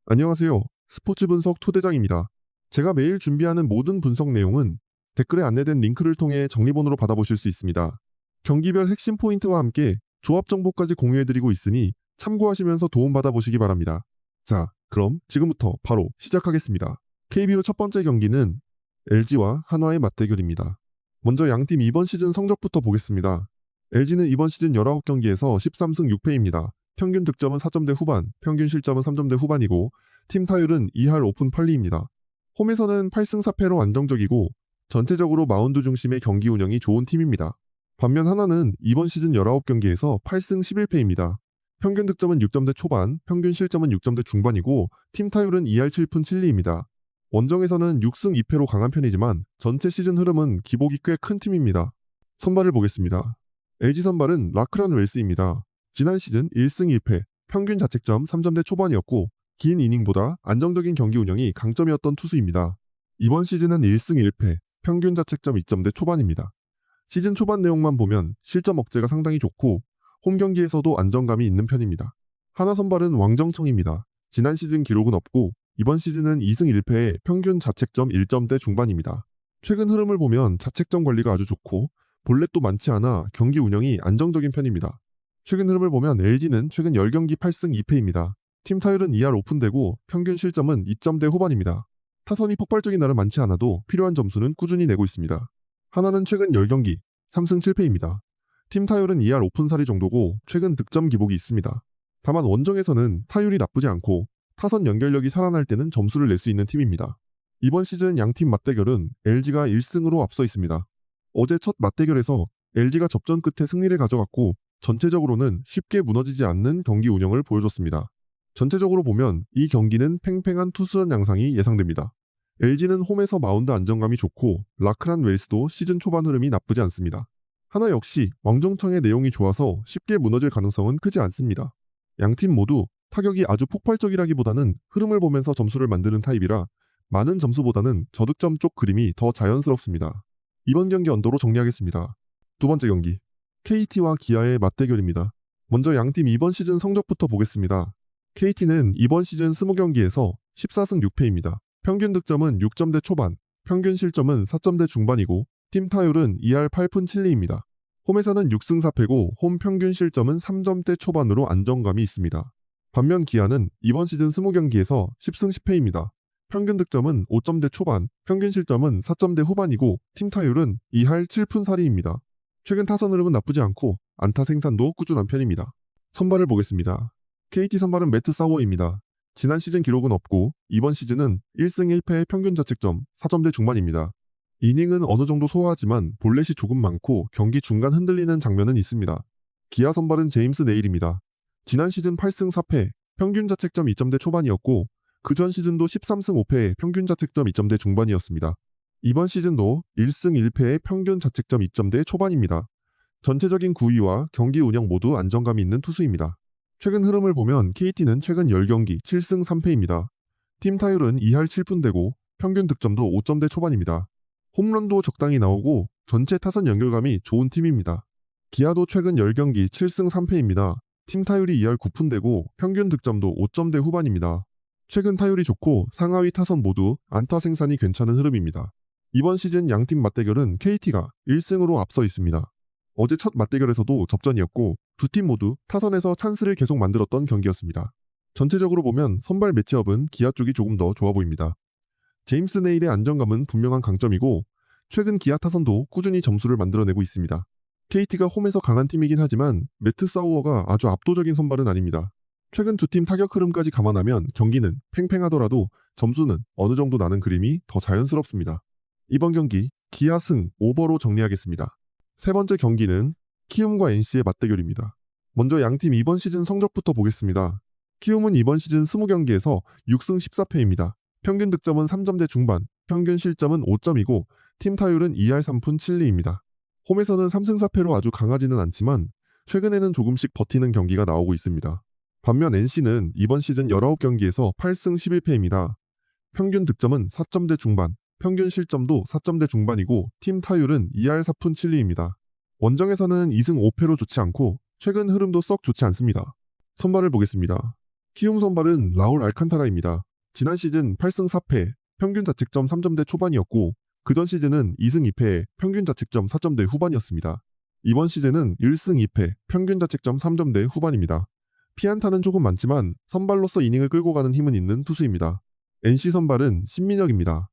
안녕하세요. 스포츠 분석 토대장입니다. 제가 매일 준비하는 모든 분석 내용은 댓글에 안내된 링크를 통해 정리본으로 받아보실 수 있습니다. 경기별 핵심 포인트와 함께 조합 정보까지 공유해드리고 있으니 참고하시면서 도움받아보시기 바랍니다. 자, 그럼 지금부터 바로 시작하겠습니다. KBO 첫 번째 경기는 LG와 한화의 맞대결입니다. 먼저 양팀 이번 시즌 성적부터 보겠습니다. LG는 이번 시즌 19경기에서 13승 6패입니다. 평균 득점은 4점대 후반, 평균 실점은 3점대 후반이고 팀 타율은 2할 5푼 8리입니다. 홈에서는 8승 4패로 안정적이고 전체적으로 마운드 중심의 경기 운영이 좋은 팀입니다. 반면 하나는 이번 시즌 19경기에서 8승 11패입니다. 평균 득점은 6점대 초반, 평균 실점은 6점대 중반이고 팀 타율은 2할 7푼 7리입니다. 원정에서는 6승 2패로 강한 편이지만 전체 시즌 흐름은 기복이 꽤 큰 팀입니다. 선발을 보겠습니다. LG 선발은 라크란 웰스입니다. 지난 시즌 1승 1패, 평균 자책점 3점대 초반이었고 긴 이닝보다 안정적인 경기 운영이 강점이었던 투수입니다. 이번 시즌은 1승 1패, 평균 자책점 2점대 초반입니다. 시즌 초반 내용만 보면 실점 억제가 상당히 좋고 홈 경기에서도 안정감이 있는 편입니다. 하나 선발은 왕정청입니다. 지난 시즌 기록은 없고 이번 시즌은 2승 1패에 평균 자책점 1점대 중반입니다. 최근 흐름을 보면 자책점 관리가 아주 좋고 볼넷도 많지 않아 경기 운영이 안정적인 편입니다. 최근 흐름을 보면 LG는 최근 10경기 8승 2패입니다. 팀 타율은 2할 5푼대고 평균 실점은 2점대 후반입니다. 타선이 폭발적인 날은 많지 않아도 필요한 점수는 꾸준히 내고 있습니다. 하나는 최근 10경기 3승 7패입니다. 팀 타율은 2할 5푼4리 정도고 최근 득점 기복이 있습니다. 다만 원정에서는 타율이 나쁘지 않고 타선 연결력이 살아날 때는 점수를 낼 수 있는 팀입니다. 이번 시즌 양팀 맞대결은 LG가 1승으로 앞서 있습니다. 어제 첫 맞대결에서 LG가 접전 끝에 승리를 가져갔고 전체적으로는 쉽게 무너지지 않는 경기 운영을 보여줬습니다. 전체적으로 보면 이 경기는 팽팽한 투수전 양상이 예상됩니다. LG는 홈에서 마운드 안정감이 좋고 라크란 웰스도 시즌 초반 흐름이 나쁘지 않습니다. 하나 역시 왕정청의 내용이 좋아서 쉽게 무너질 가능성은 크지 않습니다. 양팀 모두 타격이 아주 폭발적이라기보다는 흐름을 보면서 점수를 만드는 타입이라 많은 점수보다는 저득점 쪽 그림이 더 자연스럽습니다. 이번 경기 언더로 정리하겠습니다. 두 번째 경기 KT와 기아의 맞대결입니다. 먼저 양팀 이번 시즌 성적부터 보겠습니다. KT는 이번 시즌 20경기에서 14승 6패입니다. 평균 득점은 6점대 초반, 평균 실점은 4점대 중반이고 팀 타율은 2할 8푼 7리입니다. 홈에서는 6승 4패고 홈 평균 실점은 3점대 초반으로 안정감이 있습니다. 반면 기아는 이번 시즌 20경기에서 10승 10패입니다. 평균 득점은 5점대 초반, 평균 실점은 4점대 후반이고 팀 타율은 2할 7푼 4리입니다. 최근 타선 흐름은 나쁘지 않고 안타 생산도 꾸준한 편입니다. 선발을 보겠습니다. KT 선발은 매트 사워입니다. 지난 시즌 기록은 없고 이번 시즌은 1승 1패의 평균 자책점 4점대 중반입니다. 이닝은 어느 정도 소화하지만 볼넷이 조금 많고 경기 중간 흔들리는 장면은 있습니다. 기아 선발은 제임스 네일입니다. 지난 시즌 8승 4패, 평균 자책점 2점대 초반이었고 그 전 시즌도 13승 5패에 평균 자책점 2점대 중반이었습니다. 이번 시즌도 1승 1패의 평균 자책점 2점대 초반입니다. 전체적인 구위와 경기 운영 모두 안정감이 있는 투수입니다. 최근 흐름을 보면 KT는 최근 10경기 7승 3패입니다. 팀 타율은 2할 7푼대고 평균 득점도 5점대 초반입니다. 홈런도 적당히 나오고 전체 타선 연결감이 좋은 팀입니다. 기아도 최근 10경기 7승 3패입니다. 팀 타율이 2할 9푼대고 평균 득점도 5점대 후반입니다. 최근 타율이 좋고 상하위 타선 모두 안타 생산이 괜찮은 흐름입니다. 이번 시즌 양팀 맞대결은 KT가 1승으로 앞서 있습니다. 어제 첫 맞대결에서도 접전이었고 두 팀 모두 타선에서 찬스를 계속 만들었던 경기였습니다. 전체적으로 보면 선발 매치업은 기아 쪽이 조금 더 좋아 보입니다. 제임스 네일의 안정감은 분명한 강점이고 최근 기아 타선도 꾸준히 점수를 만들어내고 있습니다. KT가 홈에서 강한 팀이긴 하지만 매트 사우어가 아주 압도적인 선발은 아닙니다. 최근 두 팀 타격 흐름까지 감안하면 경기는 팽팽하더라도 점수는 어느 정도 나는 그림이 더 자연스럽습니다. 이번 경기 기아 승 오버로 정리하겠습니다. 세 번째 경기는 키움과 NC의 맞대결입니다. 먼저 양팀 이번 시즌 성적부터 보겠습니다. 키움은 이번 시즌 20경기에서 6승 14패입니다. 평균 득점은 3점대 중반, 평균 실점은 5점이고 팀 타율은 2할 3푼 7리입니다. 홈에서는 3승 4패로 아주 강하지는 않지만 최근에는 조금씩 버티는 경기가 나오고 있습니다. 반면 NC는 이번 시즌 19경기에서 8승 11패입니다. 평균 득점은 4점대 중반, 평균 실점도 4점대 중반이고 팀 타율은 2할 4푼 7리입니다. 원정에서는 2승 5패로 좋지 않고 최근 흐름도 썩 좋지 않습니다. 선발을 보겠습니다. 키움 선발은 라울 알칸타라입니다. 지난 시즌 8승 4패, 평균 자책점 3점대 초반이었고 그전 시즌은 2승 2패, 평균 자책점 4점대 후반이었습니다. 이번 시즌은 1승 2패, 평균 자책점 3점대 후반입니다. 피안타는 조금 많지만 선발로서 이닝을 끌고 가는 힘은 있는 투수입니다. NC 선발은 신민혁입니다.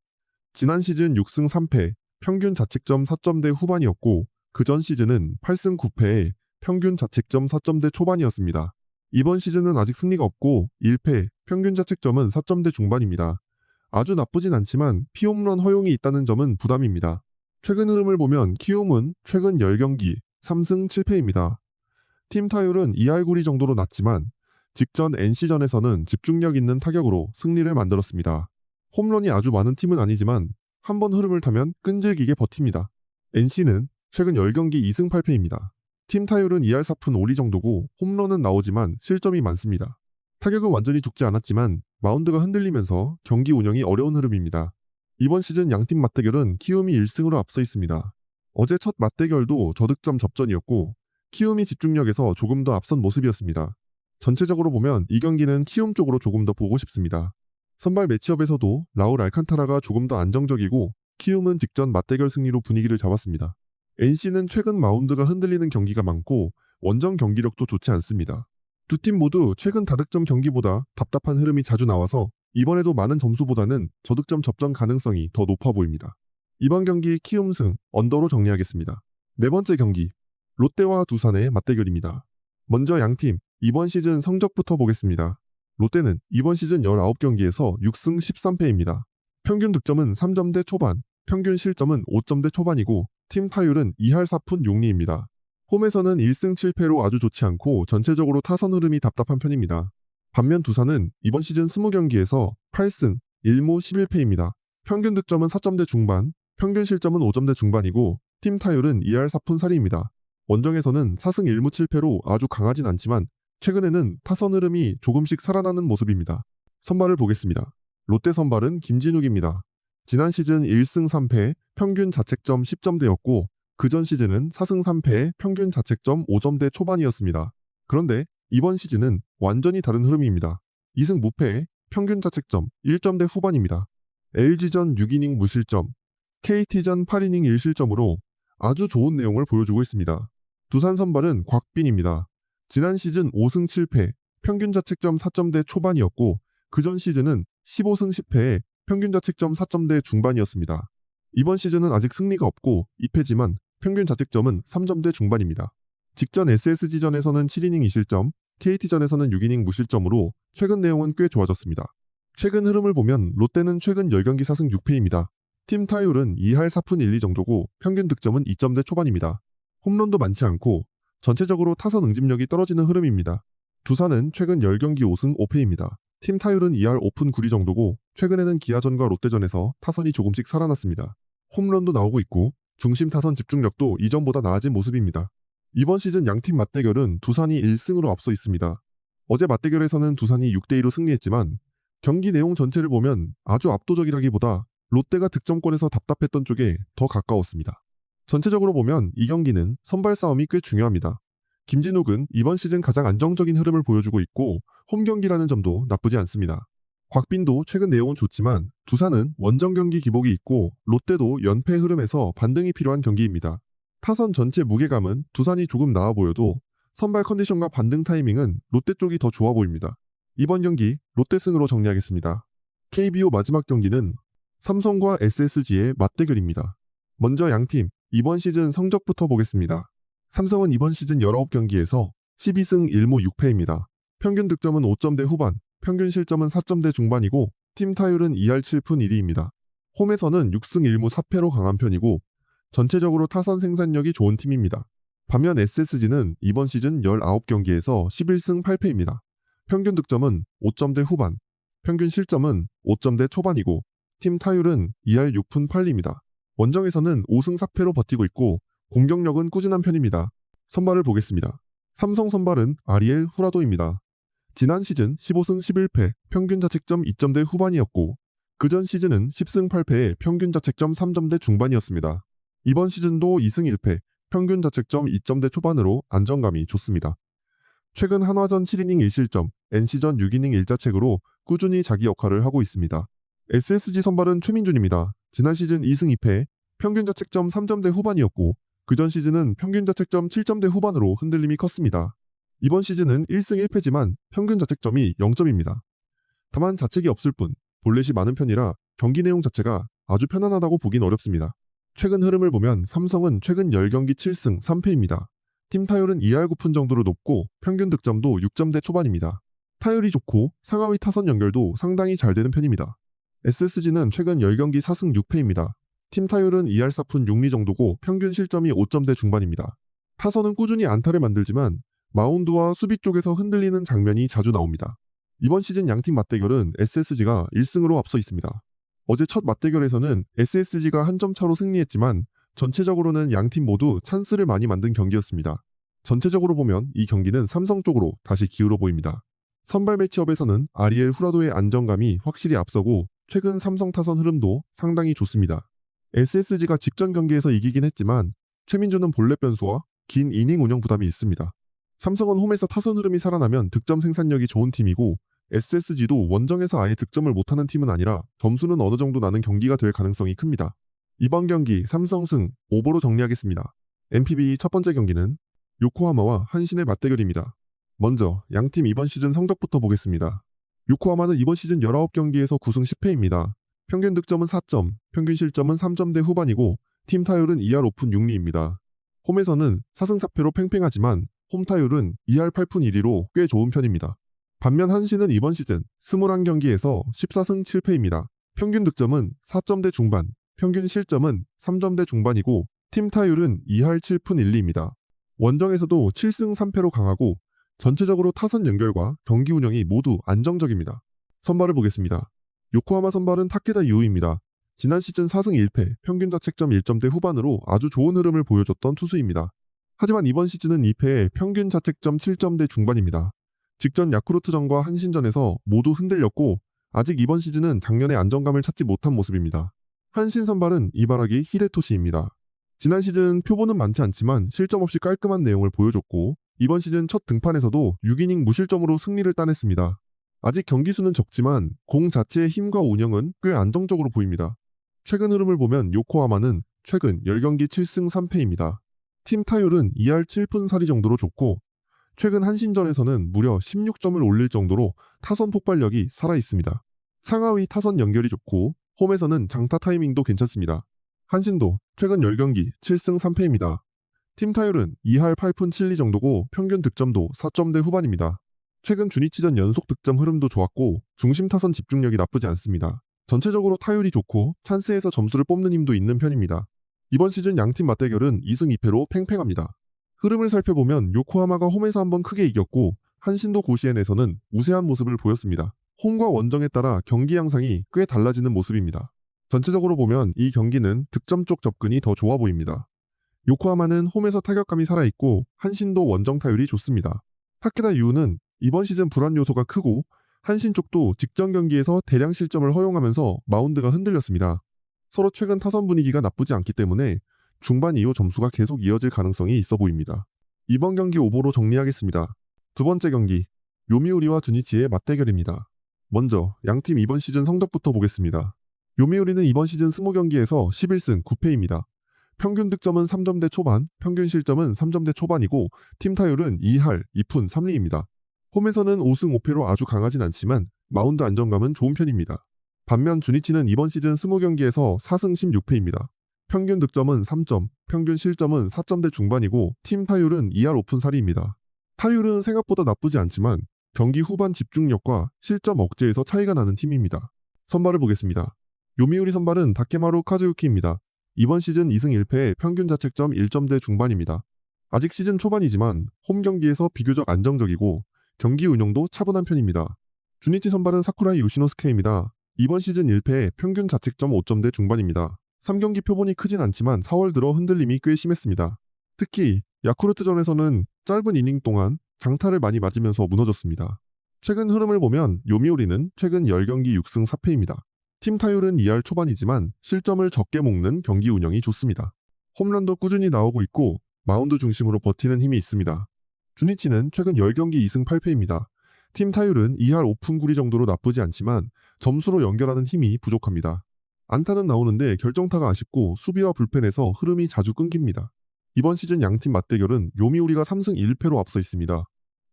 지난 시즌 6승 3패, 평균 자책점 4점대 후반이었고 그전 시즌은 8승 9패에 평균 자책점 4점대 초반이었습니다. 이번 시즌은 아직 승리가 없고 1패, 평균 자책점은 4점대 중반입니다. 아주 나쁘진 않지만 피홈런 허용이 있다는 점은 부담입니다. 최근 흐름을 보면 키움은 최근 10경기 3승 7패입니다. 팀 타율은 2할9리 정도로 낮지만 직전 NC전에서는 집중력 있는 타격으로 승리를 만들었습니다. 홈런이 아주 많은 팀은 아니지만 한번 흐름을 타면 끈질기게 버팁니다. NC는 최근 10경기 2승 8패입니다. 팀 타율은 2할 4푼 5리 정도고 홈런은 나오지만 실점이 많습니다. 타격은 완전히 죽지 않았지만 마운드가 흔들리면서 경기 운영이 어려운 흐름입니다. 이번 시즌 양팀 맞대결은 키움이 1승으로 앞서 있습니다. 어제 첫 맞대결도 저득점 접전이었고 키움이 집중력에서 조금 더 앞선 모습이었습니다. 전체적으로 보면 이 경기는 키움 쪽으로 조금 더 보고 싶습니다. 선발 매치업에서도 라울 알칸타라가 조금 더 안정적이고 키움은 직전 맞대결 승리로 분위기를 잡았습니다. NC는 최근 마운드가 흔들리는 경기가 많고 원정 경기력도 좋지 않습니다. 두 팀 모두 최근 다득점 경기보다 답답한 흐름이 자주 나와서 이번에도 많은 점수보다는 저득점 접전 가능성이 더 높아 보입니다. 이번 경기 키움 승, 언더로 정리하겠습니다. 네 번째 경기, 롯데와 두산의 맞대결입니다. 먼저 양팀 이번 시즌 성적부터 보겠습니다. 롯데는 이번 시즌 19경기에서 6승 13패입니다. 평균 득점은 3점대 초반, 평균 실점은 5점대 초반이고 팀 타율은 2할 4푼 6리입니다. 홈에서는 1승 7패로 아주 좋지 않고 전체적으로 타선 흐름이 답답한 편입니다. 반면 두산은 이번 시즌 20경기에서 8승 1무 11패입니다. 평균 득점은 4점대 중반, 평균 실점은 5점대 중반이고 팀 타율은 2할 4푼 4리입니다. 원정에서는 4승 1무 7패로 아주 강하진 않지만 최근에는 타선 흐름이 조금씩 살아나는 모습입니다. 선발을 보겠습니다. 롯데 선발은 김진욱입니다. 지난 시즌 1승 3패, 평균 자책점 10점대였고 그전 시즌은 4승 3패, 평균 자책점 5점대 초반이었습니다. 그런데 이번 시즌은 완전히 다른 흐름입니다. 2승 무패, 평균 자책점 1점대 후반입니다. LG전 6이닝 무실점, KT전 8이닝 1실점으로 아주 좋은 내용을 보여주고 있습니다. 두산 선발은 곽빈입니다. 지난 시즌 5승 7패, 평균 자책점 4점대 초반이었고 그전 시즌은 15승 10패에 평균 자책점 4점대 중반이었습니다. 이번 시즌은 아직 승리가 없고 2패지만 평균 자책점은 3점대 중반입니다. 직전 SSG전에서는 7이닝 2실점, KT전에서는 6이닝 무실점으로 최근 내용은 꽤 좋아졌습니다. 최근 흐름을 보면 롯데는 최근 10경기 4승 6패입니다. 팀 타율은 2할 4푼 1리 정도고 평균 득점은 2점대 초반입니다. 홈런도 많지 않고 전체적으로 타선 응집력이 떨어지는 흐름입니다. 두산은 최근 10경기 5승 5패입니다. 팀 타율은 2할 5푼 9리 정도고 최근에는 기아전과 롯데전에서 타선이 조금씩 살아났습니다. 홈런도 나오고 있고 중심 타선 집중력도 이전보다 나아진 모습입니다. 이번 시즌 양팀 맞대결은 두산이 1승으로 앞서 있습니다. 어제 맞대결에서는 두산이 6대2로 승리했지만 경기 내용 전체를 보면 아주 압도적이라기보다 롯데가 득점권에서 답답했던 쪽에 더 가까웠습니다. 전체적으로 보면 이 경기는 선발 싸움이 꽤 중요합니다. 김진욱은 이번 시즌 가장 안정적인 흐름을 보여주고 있고 홈 경기라는 점도 나쁘지 않습니다. 곽빈도 최근 내용은 좋지만 두산은 원정 경기 기복이 있고 롯데도 연패 흐름에서 반등이 필요한 경기입니다. 타선 전체 무게감은 두산이 조금 나아 보여도 선발 컨디션과 반등 타이밍은 롯데 쪽이 더 좋아 보입니다. 이번 경기 롯데 승으로 정리하겠습니다. KBO 마지막 경기는 삼성과 SSG의 맞대결입니다. 먼저 양팀 이번 시즌 성적부터 보겠습니다. 삼성은 이번 시즌 19경기에서 12승 1무 6패입니다. 평균 득점은 5점대 후반, 평균 실점은 4점대 중반이고 팀 타율은 2할 7푼 1리입니다. 홈에서는 6승 1무 4패로 강한 편이고 전체적으로 타선 생산력이 좋은 팀입니다. 반면 SSG는 이번 시즌 19경기에서 11승 8패입니다. 평균 득점은 5점대 후반, 평균 실점은 5점대 초반이고 팀 타율은 2할 6푼 8리입니다. 원정에서는 5승 4패로 버티고 있고 공격력은 꾸준한 편입니다. 선발을 보겠습니다. 삼성 선발은 아리엘 후라도입니다. 지난 시즌 15승 11패, 평균 자책점 2점대 후반이었고 그전 시즌은 10승 8패에 평균 자책점 3점대 중반이었습니다. 이번 시즌도 2승 1패, 평균 자책점 2점대 초반으로 안정감이 좋습니다. 최근 한화전 7이닝 1실점, NC전 6이닝 1자책으로 꾸준히 자기 역할을 하고 있습니다. SSG 선발은 최민준입니다. 지난 시즌 2승 2패, 평균 자책점 3점대 후반이었고 그전 시즌은 평균 자책점 7점대 후반으로 흔들림이 컸습니다. 이번 시즌은 1승 1패지만 평균 자책점이 0점입니다. 다만 자책이 없을 뿐 볼넷이 많은 편이라 경기 내용 자체가 아주 편안하다고 보긴 어렵습니다. 최근 흐름을 보면 삼성은 최근 10경기 7승 3패입니다. 팀 타율은 2할 9푼 정도로 높고 평균 득점도 6점대 초반입니다. 타율이 좋고 상하위 타선 연결도 상당히 잘 되는 편입니다. SSG는 최근 10경기 4승 6패입니다. 팀 타율은 2할 4푼 6리 정도고 평균 실점이 5점대 중반입니다. 타선은 꾸준히 안타를 만들지만 마운드와 수비 쪽에서 흔들리는 장면이 자주 나옵니다. 이번 시즌 양팀 맞대결은 SSG가 1승으로 앞서 있습니다. 어제 첫 맞대결에서는 SSG가 한 점 차로 승리했지만 전체적으로는 양팀 모두 찬스를 많이 만든 경기였습니다. 전체적으로 보면 이 경기는 삼성 쪽으로 다시 기울어 보입니다. 선발 매치업에서는 아리엘 후라도의 안정감이 확실히 앞서고 최근 삼성 타선 흐름도 상당히 좋습니다. SSG가 직전 경기에서 이기긴 했지만 최민준은 볼넷 변수와 긴 이닝 운영 부담이 있습니다. 삼성은 홈에서 타선 흐름이 살아나면 득점 생산력이 좋은 팀이고 SSG도 원정에서 아예 득점을 못하는 팀은 아니라 점수는 어느 정도 나는 경기가 될 가능성이 큽니다. 이번 경기 삼성승 5보로 정리하겠습니다. NPB 첫 번째 경기는 요코하마와 한신의 맞대결입니다. 먼저 양팀 이번 시즌 성적부터 보겠습니다. 요코하마는 이번 시즌 19경기에서 9승 10패입니다. 평균 득점은 4점, 평균 실점은 3점대 후반이고 팀 타율은 2할 5푼 6리입니다. 홈에서는 4승 4패로 팽팽하지만 홈 타율은 2할 8푼 1리로 꽤 좋은 편입니다. 반면 한신은 이번 시즌 21경기에서 14승 7패입니다. 평균 득점은 4점대 중반, 평균 실점은 3점대 중반이고 팀 타율은 2할 7푼 1리입니다. 원정에서도 7승 3패로 강하고 전체적으로 타선 연결과 경기 운영이 모두 안정적입니다. 선발을 보겠습니다. 요코하마 선발은 타케다 유우입니다. 지난 시즌 4승 1패, 평균 자책점 1점대 후반으로 아주 좋은 흐름을 보여줬던 투수입니다. 하지만 이번 시즌은 2패에 평균 자책점 7점대 중반입니다. 직전 야쿠르트전과 한신전에서 모두 흔들렸고 아직 이번 시즌은 작년의 안정감을 찾지 못한 모습입니다. 한신 선발은 이바라기 히데토시입니다. 지난 시즌 표본은 많지 않지만 실점 없이 깔끔한 내용을 보여줬고 이번 시즌 첫 등판에서도 6이닝 무실점으로 승리를 따냈습니다. 아직 경기 수는 적지만 공 자체의 힘과 운영은 꽤 안정적으로 보입니다. 최근 흐름을 보면 요코하마는 최근 10경기 7승 3패입니다. 팀 타율은 2할 7푼 4리 정도로 좋고 최근 한신전에서는 무려 16점을 올릴 정도로 타선 폭발력이 살아있습니다. 상하위 타선 연결이 좋고 홈에서는 장타 타이밍도 괜찮습니다. 한신도 최근 10경기 7승 3패입니다. 팀 타율은 2할 8푼 7리 정도고 평균 득점도 4점대 후반입니다. 최근 주니치전 연속 득점 흐름도 좋았고 중심 타선 집중력이 나쁘지 않습니다. 전체적으로 타율이 좋고 찬스에서 점수를 뽑는 힘도 있는 편입니다. 이번 시즌 양팀 맞대결은 2승 2패로 팽팽합니다. 흐름을 살펴보면 요코하마가 홈에서 한번 크게 이겼고 한신도 고시엔에서는 우세한 모습을 보였습니다. 홈과 원정에 따라 경기 양상이 꽤 달라지는 모습입니다. 전체적으로 보면 이 경기는 득점 쪽 접근이 더 좋아 보입니다. 요코하마는 홈에서 타격감이 살아있고 한신도 원정 타율이 좋습니다. 타케다 유우는 이번 시즌 불안 요소가 크고 한신 쪽도 직전 경기에서 대량 실점을 허용하면서 마운드가 흔들렸습니다. 서로 최근 타선 분위기가 나쁘지 않기 때문에 중반 이후 점수가 계속 이어질 가능성이 있어 보입니다. 이번 경기 오보로 정리하겠습니다. 두 번째 경기, 요미우리와 주니치의 맞대결입니다. 먼저 양팀 이번 시즌 성적부터 보겠습니다. 요미우리는 이번 시즌 20경기에서 11승 9패입니다. 평균 득점은 3점대 초반, 평균 실점은 3점대 초반이고 팀 타율은 2할 2푼 3리입니다. 홈에서는 5승 5패로 아주 강하진 않지만 마운드 안정감은 좋은 편입니다. 반면 주니치는 이번 시즌 20경기에서 4승 16패입니다. 평균 득점은 3점, 평균 실점은 4점대 중반이고 팀 타율은 2할 5푼 4리입니다. 타율은 생각보다 나쁘지 않지만 경기 후반 집중력과 실점 억제에서 차이가 나는 팀입니다. 선발을 보겠습니다. 요미우리 선발은 다케마루 카즈유키입니다. 이번 시즌 2승 1패에 평균 자책점 1점대 중반입니다. 아직 시즌 초반이지만 홈 경기에서 비교적 안정적이고 경기 운영도 차분한 편입니다. 주니치 선발은 사쿠라이 요시노스케입니다. 이번 시즌 1패에 평균 자책점 5점대 중반입니다. 3경기 표본이 크진 않지만 4월 들어 흔들림이 꽤 심했습니다. 특히 야쿠르트전에서는 짧은 이닝 동안 장타를 많이 맞으면서 무너졌습니다. 최근 흐름을 보면 요미우리는 최근 10경기 6승 4패입니다. 팀 타율은 2할 초반이지만 실점을 적게 먹는 경기 운영이 좋습니다. 홈런도 꾸준히 나오고 있고 마운드 중심으로 버티는 힘이 있습니다. 주니치는 최근 10경기 2승 8패입니다. 팀 타율은 2할 오픈 구리 정도로 나쁘지 않지만 점수로 연결하는 힘이 부족합니다. 안타는 나오는데 결정타가 아쉽고 수비와 불펜에서 흐름이 자주 끊깁니다. 이번 시즌 양팀 맞대결은 요미우리가 3승 1패로 앞서 있습니다.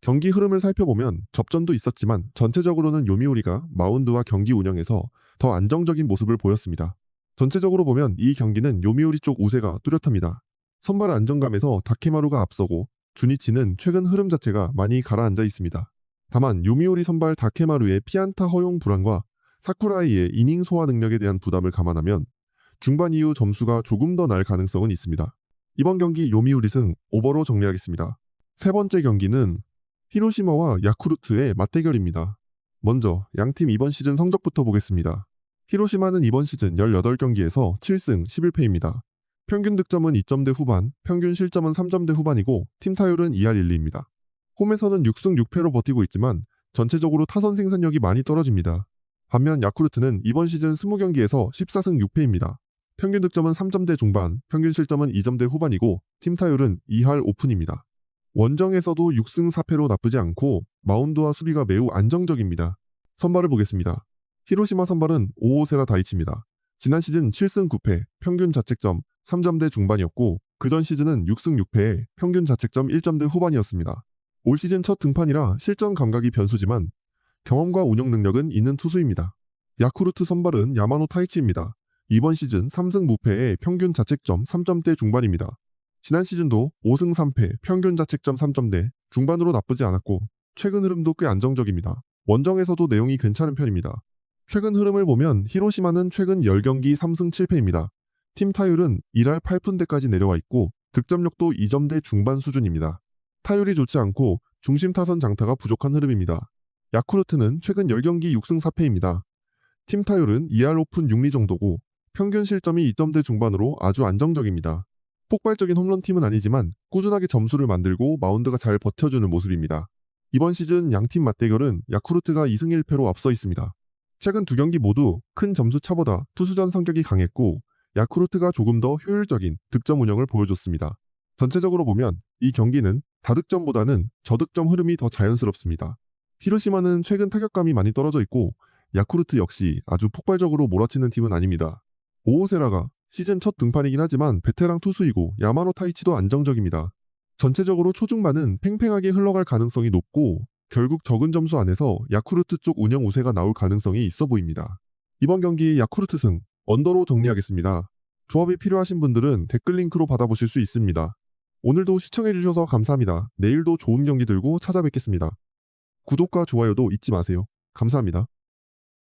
경기 흐름을 살펴보면 접전도 있었지만 전체적으로는 요미우리가 마운드와 경기 운영에서 더 안정적인 모습을 보였습니다. 전체적으로 보면 이 경기는 요미우리 쪽 우세가 뚜렷합니다. 선발 안정감에서 다케마루가 앞서고 주니치는 최근 흐름 자체가 많이 가라앉아 있습니다. 다만 요미우리 선발 다케마루의 피안타 허용 불안과 사쿠라이의 이닝 소화 능력에 대한 부담을 감안하면 중반 이후 점수가 조금 더 날 가능성은 있습니다. 이번 경기 요미우리 승 오버로 정리하겠습니다. 세 번째 경기는 히로시마와 야쿠르트의 맞대결입니다. 먼저 양팀 이번 시즌 성적부터 보겠습니다. 히로시마는 이번 시즌 18경기에서 7승 11패입니다. 평균 득점은 2점대 후반, 평균 실점은 3점대 후반이고 팀 타율은 2할 1리입니다. 홈에서는 6승 6패로 버티고 있지만 전체적으로 타선 생산력이 많이 떨어집니다. 반면 야쿠르트는 이번 시즌 20경기에서 14승 6패입니다. 평균 득점은 3점대 중반, 평균 실점은 2점대 후반이고 팀 타율은 2할 오픈입니다. 원정에서도 6승 4패로 나쁘지 않고 마운드와 수비가 매우 안정적입니다. 선발을 보겠습니다. 히로시마 선발은 오오세라 다이치입니다. 지난 시즌 7승 9패, 평균 자책점 3점대 중반이었고 그전 시즌은 6승 6패에 평균 자책점 1점대 후반이었습니다. 올 시즌 첫 등판이라 실전 감각이 변수지만 경험과 운영 능력은 있는 투수입니다. 야쿠르트 선발은 야마노 타이치입니다. 이번 시즌 3승 무패에 평균 자책점 3점대 중반입니다. 지난 시즌도 5승 3패, 평균 자책점 3점대 중반으로 나쁘지 않았고 최근 흐름도 꽤 안정적입니다. 원정에서도 내용이 괜찮은 편입니다. 최근 흐름을 보면 히로시마는 최근 10경기 3승 7패입니다. 팀 타율은 1할 8푼대까지 내려와 있고 득점력도 2점대 중반 수준입니다. 타율이 좋지 않고 중심 타선 장타가 부족한 흐름입니다. 야쿠르트는 최근 10경기 6승 4패입니다. 팀 타율은 2할 오픈 6리 정도고 평균 실점이 2점대 중반으로 아주 안정적입니다. 폭발적인 홈런팀은 아니지만 꾸준하게 점수를 만들고 마운드가 잘 버텨주는 모습입니다. 이번 시즌 양팀 맞대결은 야쿠르트가 2승 1패로 앞서 있습니다. 최근 두 경기 모두 큰 점수 차보다 투수전 성격이 강했고 야쿠르트가 조금 더 효율적인 득점 운영을 보여줬습니다. 전체적으로 보면 이 경기는 다득점보다는 저득점 흐름이 더 자연스럽습니다. 히로시마는 최근 타격감이 많이 떨어져 있고 야쿠르트 역시 아주 폭발적으로 몰아치는 팀은 아닙니다. 오오세라가 시즌 첫 등판이긴 하지만 베테랑 투수이고 야마노 타이치도 안정적입니다. 전체적으로 초중반은 팽팽하게 흘러갈 가능성이 높고 결국 적은 점수 안에서 야쿠르트 쪽 운영 우세가 나올 가능성이 있어 보입니다. 이번 경기 야쿠르트 승 언더로 정리하겠습니다. 조합이 필요하신 분들은 댓글 링크로 받아보실 수 있습니다. 오늘도 시청해주셔서 감사합니다. 내일도 좋은 경기 들고 찾아뵙겠습니다. 구독과 좋아요도 잊지 마세요. 감사합니다.